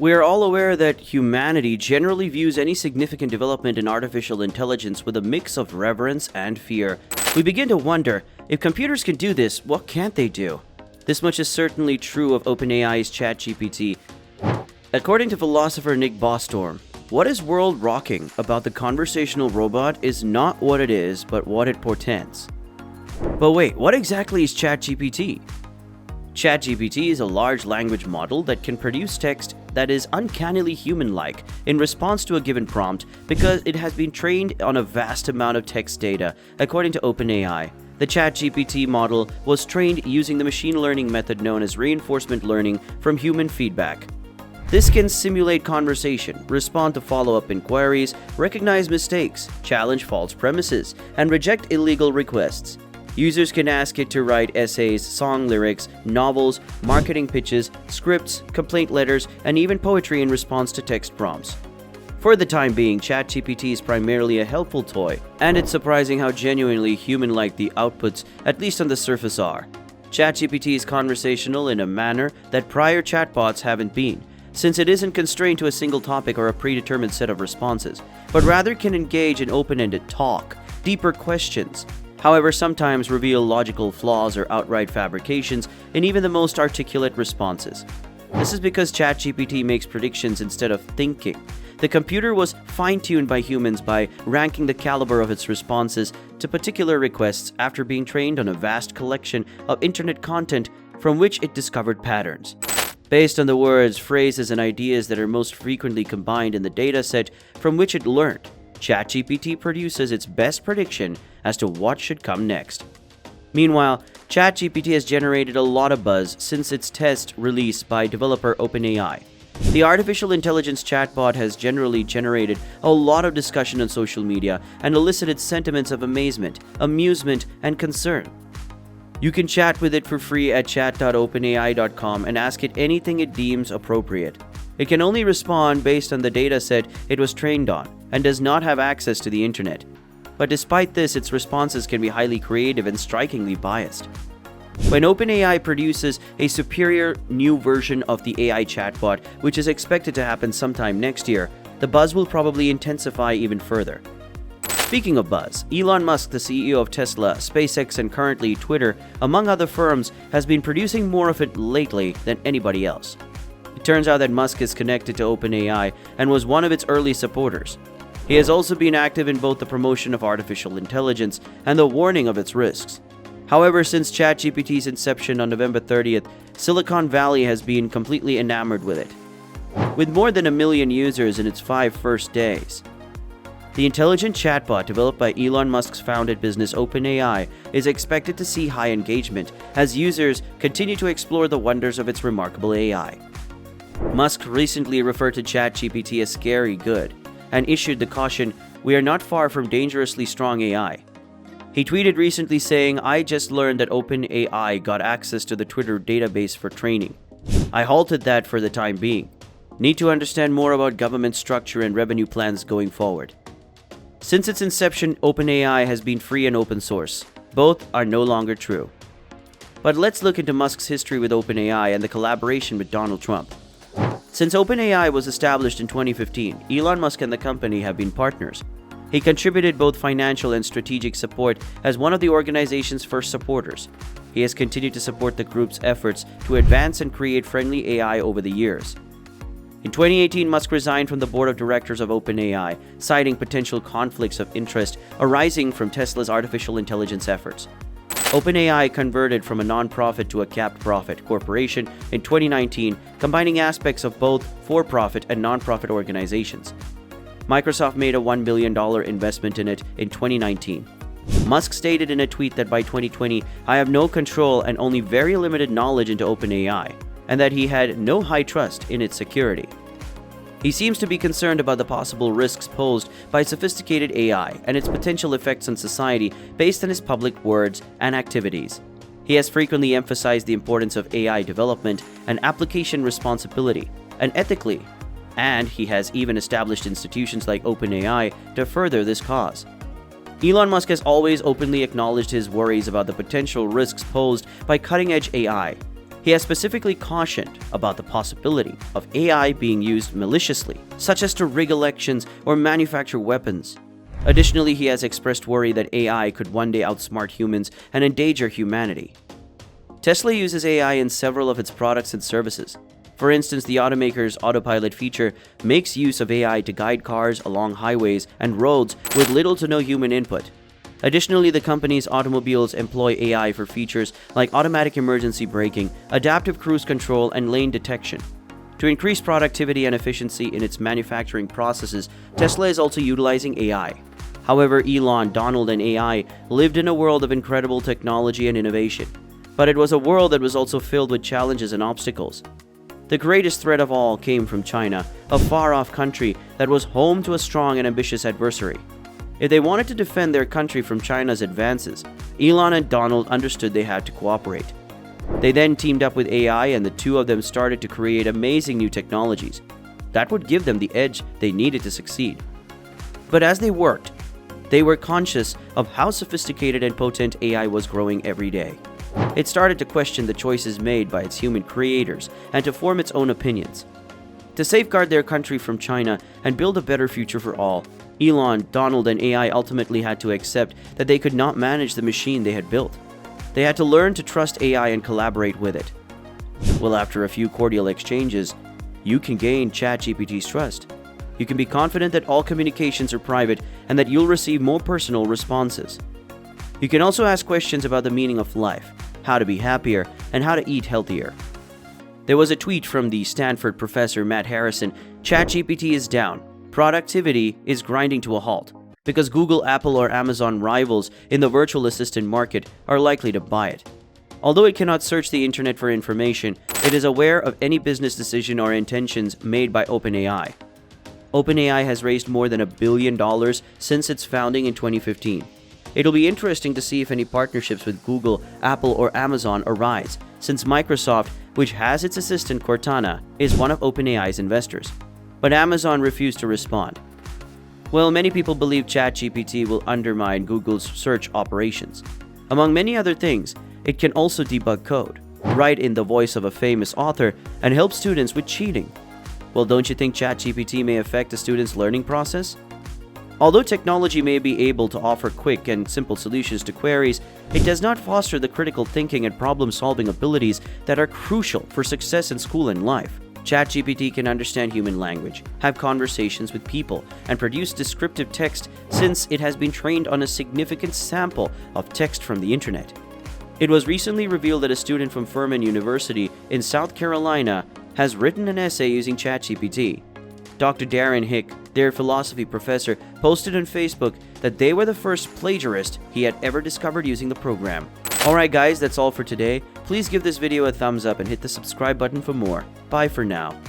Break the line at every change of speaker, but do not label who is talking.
We are all aware that humanity generally views any significant development in artificial intelligence with a mix of reverence and fear. We begin to wonder, if computers can do this, what can't they do? This much is certainly true of OpenAI's ChatGPT. According to philosopher Nick Bostrom, what is world-rocking about the conversational robot is not what it is, but what it portends. But wait, what exactly is ChatGPT? ChatGPT is a large language model that can produce text that is uncannily human-like in response to a given prompt because it has been trained on a vast amount of text data, according to OpenAI. The ChatGPT model was trained using the machine learning method known as reinforcement learning from human feedback. This can simulate conversation, respond to follow-up inquiries, recognize mistakes, challenge false premises, and reject illegal requests. Users can ask it to write essays, song lyrics, novels, marketing pitches, scripts, complaint letters, and even poetry in response to text prompts. For the time being, ChatGPT is primarily a helpful toy, and it's surprising how genuinely human-like the outputs, at least on the surface, are. ChatGPT is conversational in a manner that prior chatbots haven't been, since it isn't constrained to a single topic or a predetermined set of responses, but rather can engage in open-ended talk, deeper questions, however sometimes reveal logical flaws or outright fabrications in even the most articulate responses. This is because ChatGPT makes predictions instead of thinking. The computer was fine-tuned by humans by ranking the caliber of its responses to particular requests after being trained on a vast collection of internet content from which it discovered patterns. Based on the words, phrases, and ideas that are most frequently combined in the dataset from which it learned, ChatGPT produces its best prediction as to what should come next. Meanwhile, ChatGPT has generated a lot of buzz since its test release by developer OpenAI. The artificial intelligence chatbot has generally generated a lot of discussion on social media and elicited sentiments of amazement, amusement, and concern. You can chat with it for free at chat.openai.com and ask it anything it deems appropriate. It can only respond based on the dataset it was trained on and does not have access to the internet. But despite this, its responses can be highly creative and strikingly biased. When OpenAI produces a superior new version of the AI chatbot, which is expected to happen sometime next year, the buzz will probably intensify even further. Speaking of buzz, Elon Musk, the CEO of Tesla, SpaceX, and currently Twitter, among other firms, has been producing more of it lately than anybody else. It turns out that Musk is connected to OpenAI and was one of its early supporters. He has also been active in both the promotion of artificial intelligence and the warning of its risks. However, since ChatGPT's inception on November 30th, Silicon Valley has been completely enamored with it, with more than 1 million users in its 5 first days. The intelligent chatbot developed by Elon Musk's founded business OpenAI is expected to see high engagement as users continue to explore the wonders of its remarkable AI. Musk recently referred to ChatGPT as scary good and issued the caution, "We are not far from dangerously strong AI." He tweeted recently saying, "I just learned that OpenAI got access to the Twitter database for training. I halted that for the time being. Need to understand more about government structure and revenue plans going forward." Since its inception, OpenAI has been free and open source. Both are no longer true. But let's look into Musk's history with OpenAI and the collaboration with Donald Trump. Since OpenAI was established in 2015, Elon Musk and the company have been partners. He contributed both financial and strategic support as one of the organization's first supporters. He has continued to support the group's efforts to advance and create friendly AI over the years. In 2018, Musk resigned from the board of directors of OpenAI, citing potential conflicts of interest arising from Tesla's artificial intelligence efforts. OpenAI converted from a non-profit to a capped profit corporation in 2019, combining aspects of both for-profit and non-profit organizations. Microsoft made a $1 billion investment in it in 2019. Musk stated in a tweet that by 2020, "I have no control and only very limited knowledge into OpenAI," and that he had no high trust in its security. He seems to be concerned about the possible risks posed by sophisticated AI and its potential effects on society based on his public words and activities. He has frequently emphasized the importance of AI development and application responsibility and ethically, and he has even established institutions like OpenAI to further this cause. Elon Musk has always openly acknowledged his worries about the potential risks posed by cutting-edge AI. He has specifically cautioned about the possibility of AI being used maliciously, such as to rig elections or manufacture weapons. Additionally, he has expressed worry that AI could one day outsmart humans and endanger humanity. Tesla uses AI in several of its products and services. For instance, the automaker's autopilot feature makes use of AI to guide cars along highways and roads with little to no human input. Additionally, the company's automobiles employ AI for features like automatic emergency braking, adaptive cruise control, and lane detection. To increase productivity and efficiency in its manufacturing processes, Tesla is also utilizing AI. However, Elon, Donald, and AI lived in a world of incredible technology and innovation. But it was a world that was also filled with challenges and obstacles. The greatest threat of all came from China, a far-off country that was home to a strong and ambitious adversary. If they wanted to defend their country from China's advances, Elon and Donald understood they had to cooperate. They then teamed up with AI, and the two of them started to create amazing new technologies that would give them the edge they needed to succeed. But as they worked, they were conscious of how sophisticated and potent AI was growing every day. It started to question the choices made by its human creators and to form its own opinions. To safeguard their country from China and build a better future for all, Elon, Donald, and AI ultimately had to accept that they could not manage the machine they had built. They had to learn to trust AI and collaborate with it. Well, after a few cordial exchanges, you can gain ChatGPT's trust. You can be confident that all communications are private and that you'll receive more personal responses. You can also ask questions about the meaning of life, how to be happier, and how to eat healthier. There was a tweet from the Stanford professor Matt Harrison: ChatGPT is down. Productivity is grinding to a halt because Google, Apple, or Amazon rivals in the virtual assistant market are likely to buy it. Although it cannot search the internet for information, it is aware of any business decision or intentions made by OpenAI. OpenAI has raised more than $1 billion since its founding in 2015. It'll be interesting to see if any partnerships with Google, Apple, or Amazon arise, since Microsoft, which has its assistant Cortana, is one of OpenAI's investors. But Amazon refused to respond. Well, many people believe ChatGPT will undermine Google's search operations. Among many other things, it can also debug code, write in the voice of a famous author, and help students with cheating. Well, don't you think ChatGPT may affect a student's learning process? Although technology may be able to offer quick and simple solutions to queries, it does not foster the critical thinking and problem-solving abilities that are crucial for success in school and life. ChatGPT can understand human language, have conversations with people, and produce descriptive text since it has been trained on a significant sample of text from the internet. It was recently revealed that a student from Furman University in South Carolina has written an essay using ChatGPT. Dr. Darren Hick, their philosophy professor, posted on Facebook that they were the first plagiarist he had ever discovered using the program. Alright guys, that's all for today. Please give this video a thumbs up and hit the subscribe button for more. Bye for now.